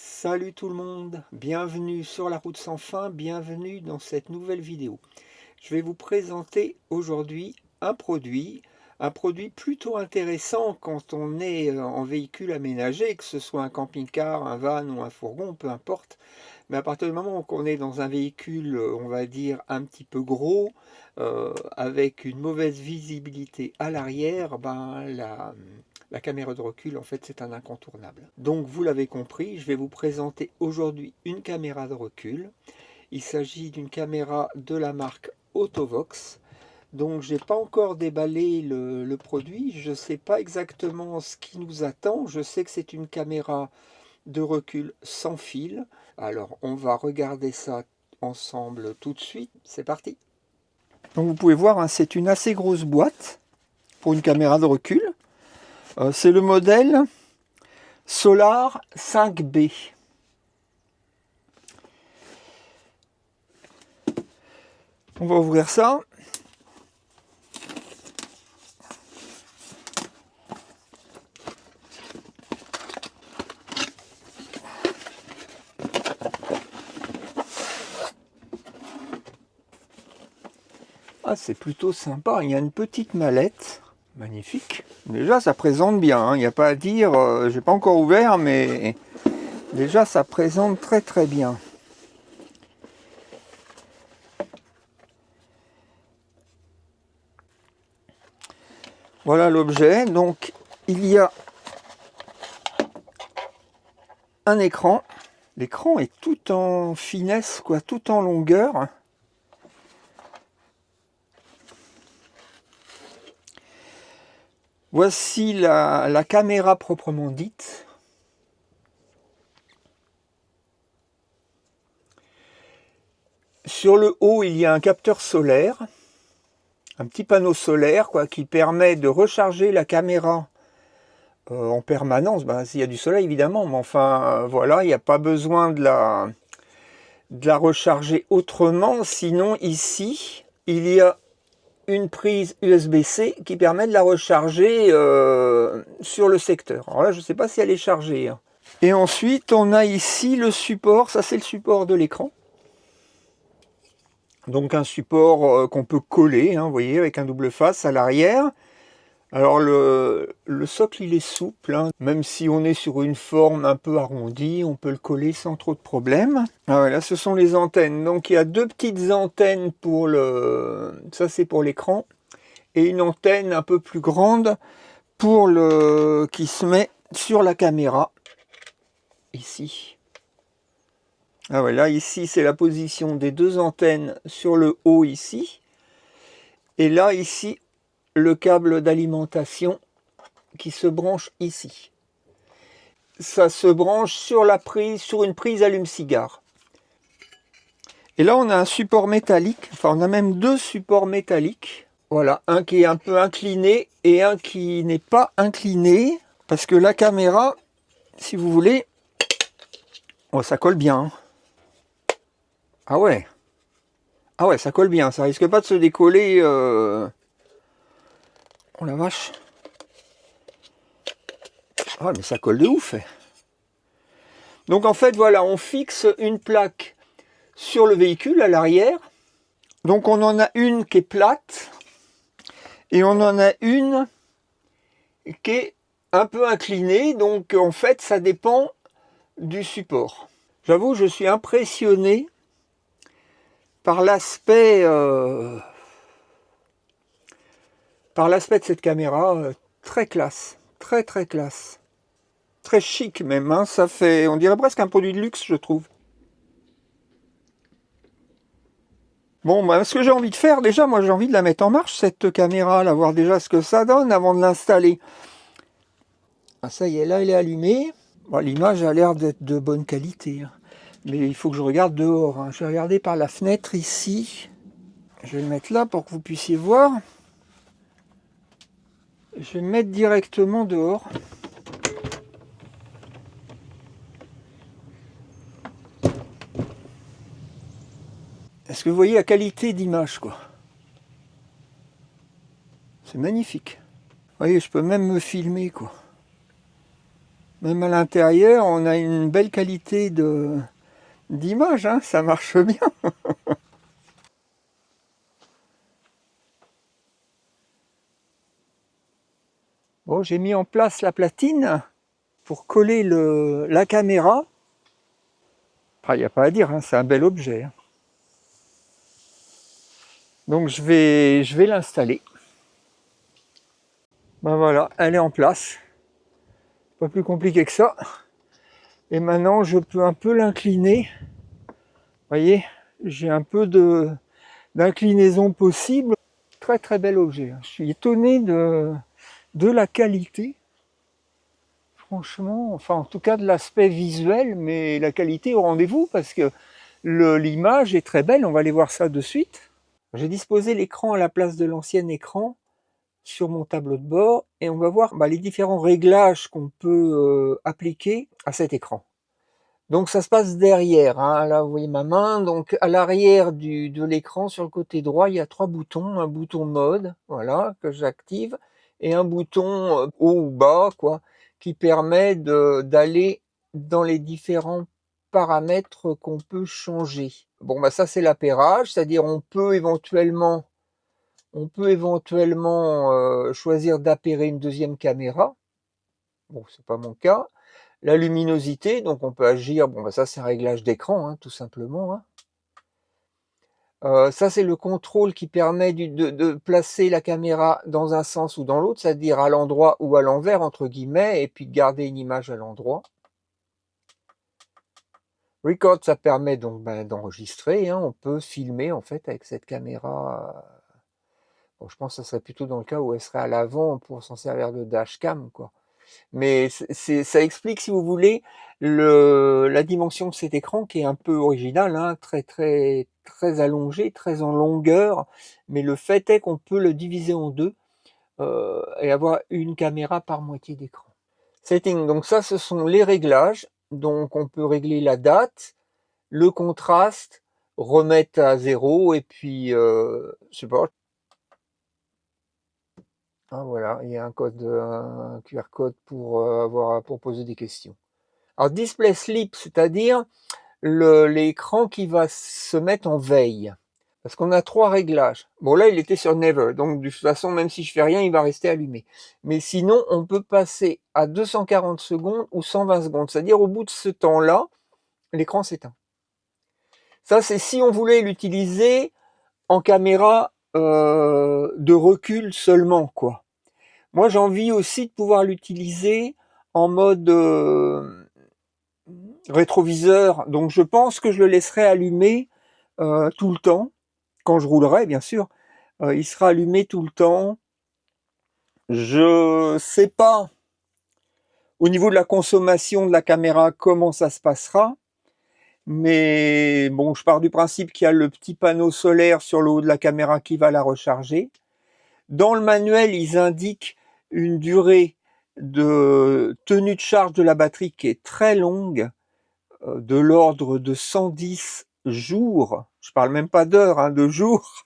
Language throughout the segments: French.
Salut tout le monde, bienvenue sur la route sans fin, bienvenue dans cette nouvelle vidéo. Je vais vous présenter aujourd'hui un produit plutôt intéressant quand on est en véhicule aménagé, que ce soit un camping-car, un van ou un fourgon, peu importe. Mais à partir du moment qu'on est dans un véhicule, on va dire, un petit peu gros, avec une mauvaise visibilité à l'arrière, la caméra de recul, en fait, c'est un incontournable. Donc, vous l'avez compris, je vais vous présenter aujourd'hui une caméra de recul. Il s'agit d'une caméra de la marque Autovox. Donc, j'ai pas encore déballé le produit. Je ne sais pas exactement ce qui nous attend. Je sais que c'est une caméra de recul sans fil. Alors, on va regarder ça ensemble tout de suite. C'est parti. Donc, vous pouvez voir, hein, c'est une assez grosse boîte pour une caméra de recul. C'est le modèle Solar 5B. On va ouvrir ça. Ah, c'est plutôt sympa. Il y a une petite mallette. Magnifique. Déjà, ça présente bien. Hein. Il n'y a pas à dire. J'ai pas encore ouvert, mais déjà, ça présente très très bien. Voilà l'objet. Donc, il y a un écran. L'écran est tout en finesse, quoi, tout en longueur. Voici la caméra proprement dite. Sur le haut, il y a un capteur solaire, un petit panneau solaire quoi, qui permet de recharger la caméra en permanence. S'il y a du soleil évidemment, mais enfin voilà, il n'y a pas besoin de la recharger autrement. Sinon ici, il y a une prise USB-C qui permet de la recharger sur le secteur. Alors là, je ne sais pas si elle est chargée. Hein. Et ensuite, on a ici le support. Ça, c'est le support de l'écran. Donc un support qu'on peut coller, hein, vous voyez, avec un double face à l'arrière. Alors le socle, il est souple. Hein. Même si on est sur une forme un peu arrondie, on peut le coller sans trop de problème. Ah ouais, là, ce sont les antennes. Donc il y a deux petites antennes pour le... Ça, c'est pour l'écran. Et une antenne un peu plus grande pour le qui se met sur la caméra ici. Ah ouais, là ici c'est la position des deux antennes sur le haut ici, et là ici le câble d'alimentation qui se branche ici. Ça se branche sur la prise, sur une prise allume-cigare. Et là on a un support métallique, enfin on a même deux supports métalliques. Voilà, un qui est un peu incliné et un qui n'est pas incliné, parce que la caméra, si vous voulez, oh, ça colle bien. Ah ouais, ça colle bien, ça risque pas de se décoller. Oh la vache. Ah mais ça colle de ouf. Donc en fait voilà, on fixe une plaque sur le véhicule à l'arrière. Donc on en a une qui est plate. Et on en a une qui est un peu inclinée, donc en fait ça dépend du support. J'avoue, je suis impressionné par l'aspect de cette caméra, très classe, très très classe, très chic même. Hein, ça fait, on dirait presque un produit de luxe, je trouve. Bon, ce que j'ai envie de faire, déjà, moi j'ai envie de la mettre en marche, cette caméra, là, voir déjà ce que ça donne avant de l'installer. Ah, ça y est, là, elle est allumée. Bon, l'image a l'air d'être de bonne qualité, hein. Mais il faut que je regarde dehors. Hein. Je vais regarder par la fenêtre ici. Je vais le mettre là pour que vous puissiez voir. Je vais me mettre directement dehors. Est-ce que vous voyez la qualité d'image, quoi? C'est magnifique. Vous voyez, je peux même me filmer, quoi. Même à l'intérieur, on a une belle qualité d'image, hein, ça marche bien. Bon, j'ai mis en place la platine pour coller la caméra. Il n'y a pas à dire, hein, c'est un bel objet, hein. Donc je vais l'installer. Ben voilà, elle est en place. Pas plus compliqué que ça. Et maintenant, je peux un peu l'incliner. Vous voyez, j'ai un peu d'inclinaison possible. Très très bel objet. Je suis étonné de la qualité. Franchement, enfin en tout cas de l'aspect visuel, mais la qualité au rendez-vous parce que l'image est très belle. On va aller voir ça de suite. J'ai disposé l'écran à la place de l'ancien écran sur mon tableau de bord et on va voir les différents réglages qu'on peut appliquer à cet écran. Donc ça se passe derrière, hein. Là vous voyez ma main, donc à l'arrière de l'écran sur le côté droit il y a 3 boutons, un bouton mode, voilà, que j'active, et un bouton haut ou bas, quoi, qui permet d'aller dans les différents paramètres qu'on peut changer. Bon ça c'est l'appairage, c'est-à-dire on peut éventuellement choisir d'appairer une deuxième caméra. Bon, c'est pas mon cas. La luminosité, donc on peut agir, ça c'est un réglage d'écran, hein, tout simplement, hein. Ça c'est le contrôle qui permet de placer la caméra dans un sens ou dans l'autre, c'est-à-dire à l'endroit ou à l'envers, entre guillemets, et puis de garder une image à l'endroit. Record, ça permet donc d'enregistrer, hein. On peut filmer en fait avec cette caméra. Bon, je pense que ça serait plutôt dans le cas où elle serait à l'avant pour s'en servir de dashcam, quoi. Mais ça explique, si vous voulez, la dimension de cet écran qui est un peu original, hein, très très très allongé, très en longueur. Mais le fait est qu'on peut le diviser en deux et avoir une caméra par moitié d'écran. Setting, donc ça, ce sont les réglages. Donc on peut régler la date, le contraste, remettre à 0 et puis je sais pas. Ah voilà, il y a un QR code pour poser des questions. Alors display sleep, c'est-à-dire l'écran qui va se mettre en veille. Parce qu'on a 3 réglages. Bon là il était sur never, donc de toute façon même si je fais rien il va rester allumé. Mais sinon on peut passer à 240 secondes ou 120 secondes. C'est-à-dire au bout de ce temps-là, l'écran s'éteint. Ça c'est si on voulait l'utiliser en caméra de recul seulement, quoi. Moi j'ai envie aussi de pouvoir l'utiliser en mode rétroviseur, donc je pense que je le laisserai allumé tout le temps, quand je roulerai bien sûr, il sera allumé tout le temps. Je sais pas au niveau de la consommation de la caméra comment ça se passera, mais bon, je pars du principe qu'il y a le petit panneau solaire sur le haut de la caméra qui va la recharger. Dans le manuel, ils indiquent une durée de tenue de charge de la batterie qui est très longue, de l'ordre de 110 jours. Je parle même pas d'heures, hein, de jours.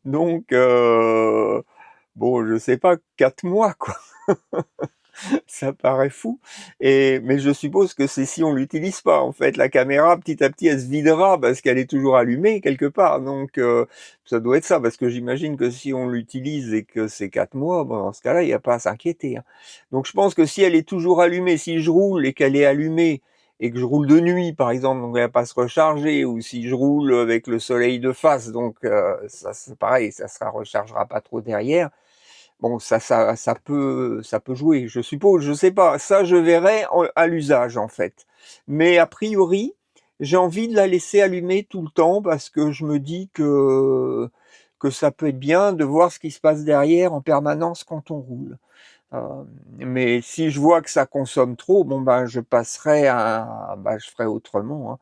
Donc, bon, je sais pas, 4 mois, quoi. Ça paraît fou. Mais je suppose que c'est si on l'utilise pas, en fait. La caméra, petit à petit, elle se videra parce qu'elle est toujours allumée quelque part. Donc, ça doit être ça, parce que j'imagine que si on l'utilise et que c'est 4 mois, bon, dans ce cas-là, il n'y a pas à s'inquiéter, hein. Donc, je pense que si elle est toujours allumée, si je roule et qu'elle est allumée, et que je roule de nuit, par exemple, donc elle va pas se recharger, ou si je roule avec le soleil de face, donc ça c'est pareil, ça se rechargera pas trop derrière. Bon, ça peut jouer, je suppose, je sais pas. Ça, je verrai à l'usage, en fait. Mais a priori, j'ai envie de la laisser allumer tout le temps parce que je me dis que ça peut être bien de voir ce qui se passe derrière en permanence quand on roule. Mais si je vois que ça consomme trop, je passerai je ferai autrement, hein.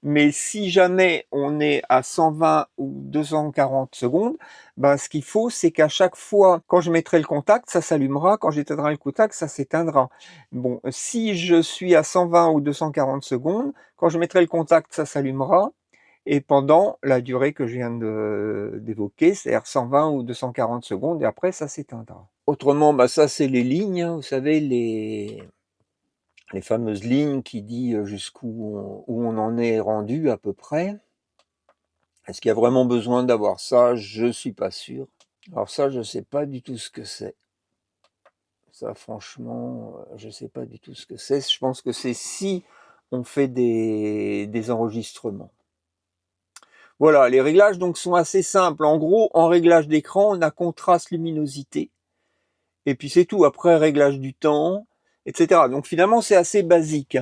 Mais si jamais on est à 120 ou 240 secondes, ce qu'il faut, c'est qu'à chaque fois, quand je mettrai le contact, ça s'allumera. Quand j'éteindrai le contact, ça s'éteindra. Bon, si je suis à 120 ou 240 secondes, quand je mettrai le contact, ça s'allumera. Et pendant la durée que je viens d'évoquer, c'est-à-dire 120 ou 240 secondes, et après, ça s'éteindra. Autrement, ça, c'est les lignes, hein, vous savez, les fameuses lignes qui disent jusqu'où où on en est rendu à peu près. Est-ce qu'il y a vraiment besoin d'avoir ça? Je suis pas sûr. Alors ça, je sais pas du tout ce que c'est. Ça, franchement, je sais pas du tout ce que c'est. Je pense que c'est si on fait des enregistrements. Voilà, les réglages donc sont assez simples. En gros, en réglage d'écran, on a contraste, luminosité. Et puis c'est tout. Après, réglage du temps, etc. Donc finalement, c'est assez basique.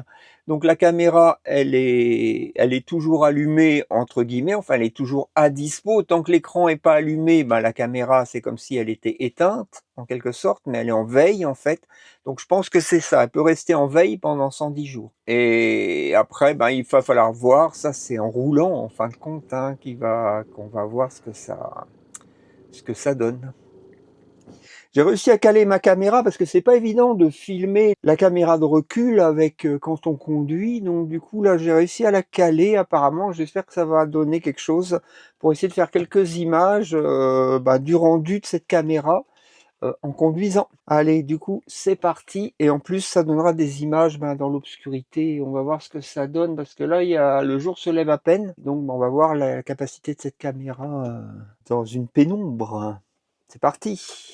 Donc la caméra, elle est toujours allumée, entre guillemets. Enfin, elle est toujours à dispo. Tant que l'écran est pas allumé, ben, la caméra, c'est comme si elle était éteinte, en quelque sorte, mais elle est en veille, en fait. Donc je pense que c'est ça. Elle peut rester en veille pendant 110 jours. Et après, ben, il va falloir voir. Ça, c'est en roulant, en fin de compte, hein, qu'on va voir ce que ça donne. J'ai réussi à caler ma caméra parce que c'est pas évident de filmer la caméra de recul avec quand on conduit. Donc du coup là j'ai réussi à la caler apparemment. J'espère que ça va donner quelque chose pour essayer de faire quelques images du rendu de cette caméra en conduisant. Allez, du coup c'est parti et en plus ça donnera des images dans l'obscurité. On va voir ce que ça donne parce que là le jour se lève à peine. Donc on va voir la capacité de cette caméra dans une pénombre. C'est parti.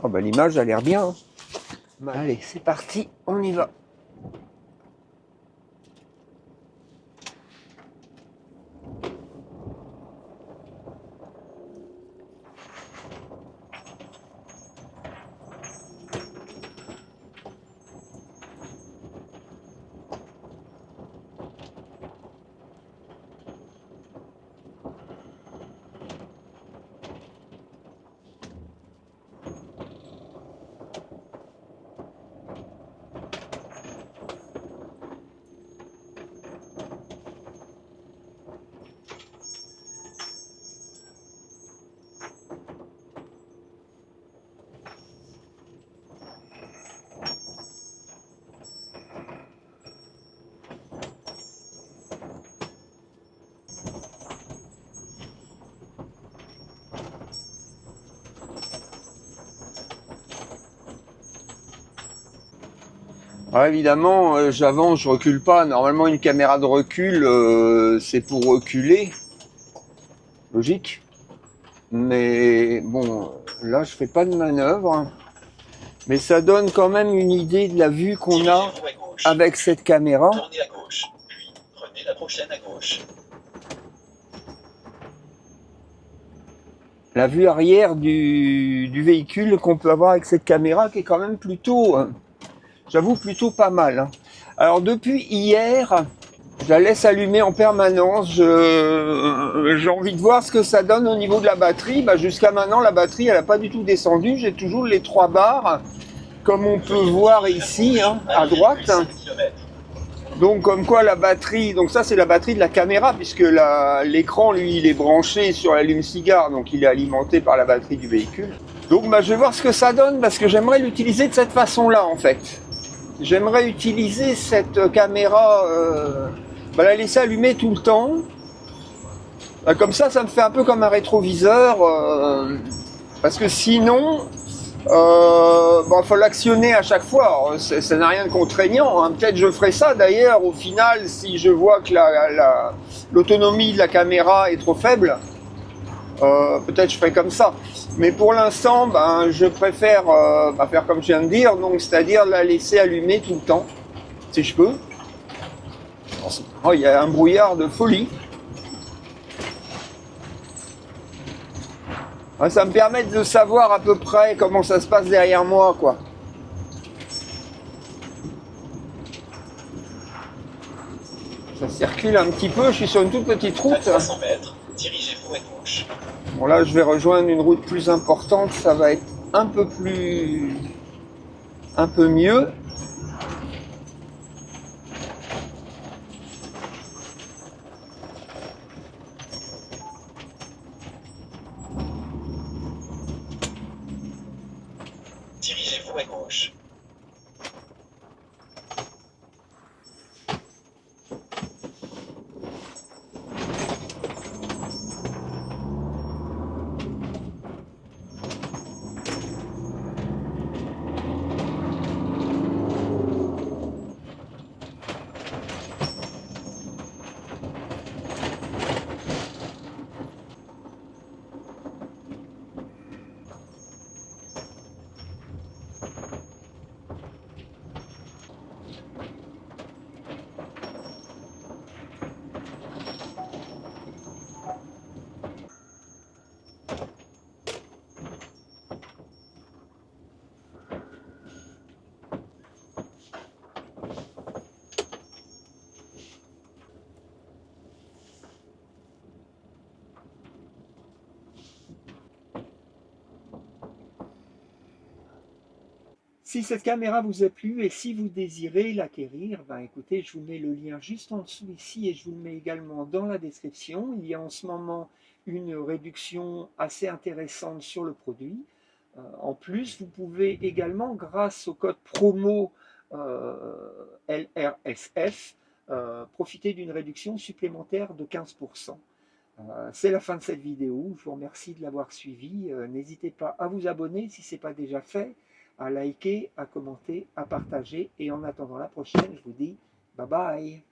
Oh bah l'image a l'air bien. Allez, c'est parti, on y va. Alors évidemment, j'avance, je recule pas. Normalement, une caméra de recul, c'est pour reculer. Logique. Mais bon, là, je fais pas de manœuvre. Mais ça donne quand même une idée de la vue qu'on a avec cette caméra. Tournez à gauche, puis prenez la prochaine à gauche. La vue arrière du véhicule qu'on peut avoir avec cette caméra qui est quand même plutôt, j'avoue, plutôt pas mal. Hein. Alors depuis hier, je la laisse allumer en permanence. J'ai envie de voir ce que ça donne au niveau de la batterie. Jusqu'à maintenant, la batterie, elle n'a pas du tout descendu. J'ai toujours les 3 barres, comme on peut voir ici, hein, à droite. Donc comme quoi la batterie, donc ça c'est la batterie de la caméra, puisque l'écran, lui, il est branché sur l'allume-cigare, donc il est alimenté par la batterie du véhicule. Donc je vais voir ce que ça donne, parce que j'aimerais l'utiliser de cette façon-là, en fait. J'aimerais utiliser cette caméra, la laisser allumer tout le temps. Comme ça me fait un peu comme un rétroviseur, parce que sinon, faut l'actionner à chaque fois. Alors, ça n'a rien de contraignant. Hein. Peut-être je ferai ça d'ailleurs au final si je vois que l'autonomie de la caméra est trop faible. Peut-être je ferai comme ça. Mais pour l'instant, je préfère faire comme je viens de dire, donc c'est-à-dire la laisser allumer tout le temps, si je peux. Oh, il y a un brouillard de folie. Ça me permet de savoir à peu près comment ça se passe derrière moi, quoi. Ça circule un petit peu, je suis sur une toute petite route. À 300 mètres, dirigez-vous à gauche. Bon là, je vais rejoindre une route plus importante, ça va être un peu mieux. Dirigez-vous à gauche. Si cette caméra vous a plu et si vous désirez l'acquérir, ben écoutez, je vous mets le lien juste en dessous ici et je vous le mets également dans la description. Il y a en ce moment une réduction assez intéressante sur le produit. En plus, vous pouvez également, grâce au code promo LRSF, profiter d'une réduction supplémentaire de 15%. C'est la fin de cette vidéo. Je vous remercie de l'avoir suivi. N'hésitez pas à vous abonner si ce n'est pas déjà fait, à liker, à commenter, à partager. Et en attendant la prochaine, je vous dis bye bye.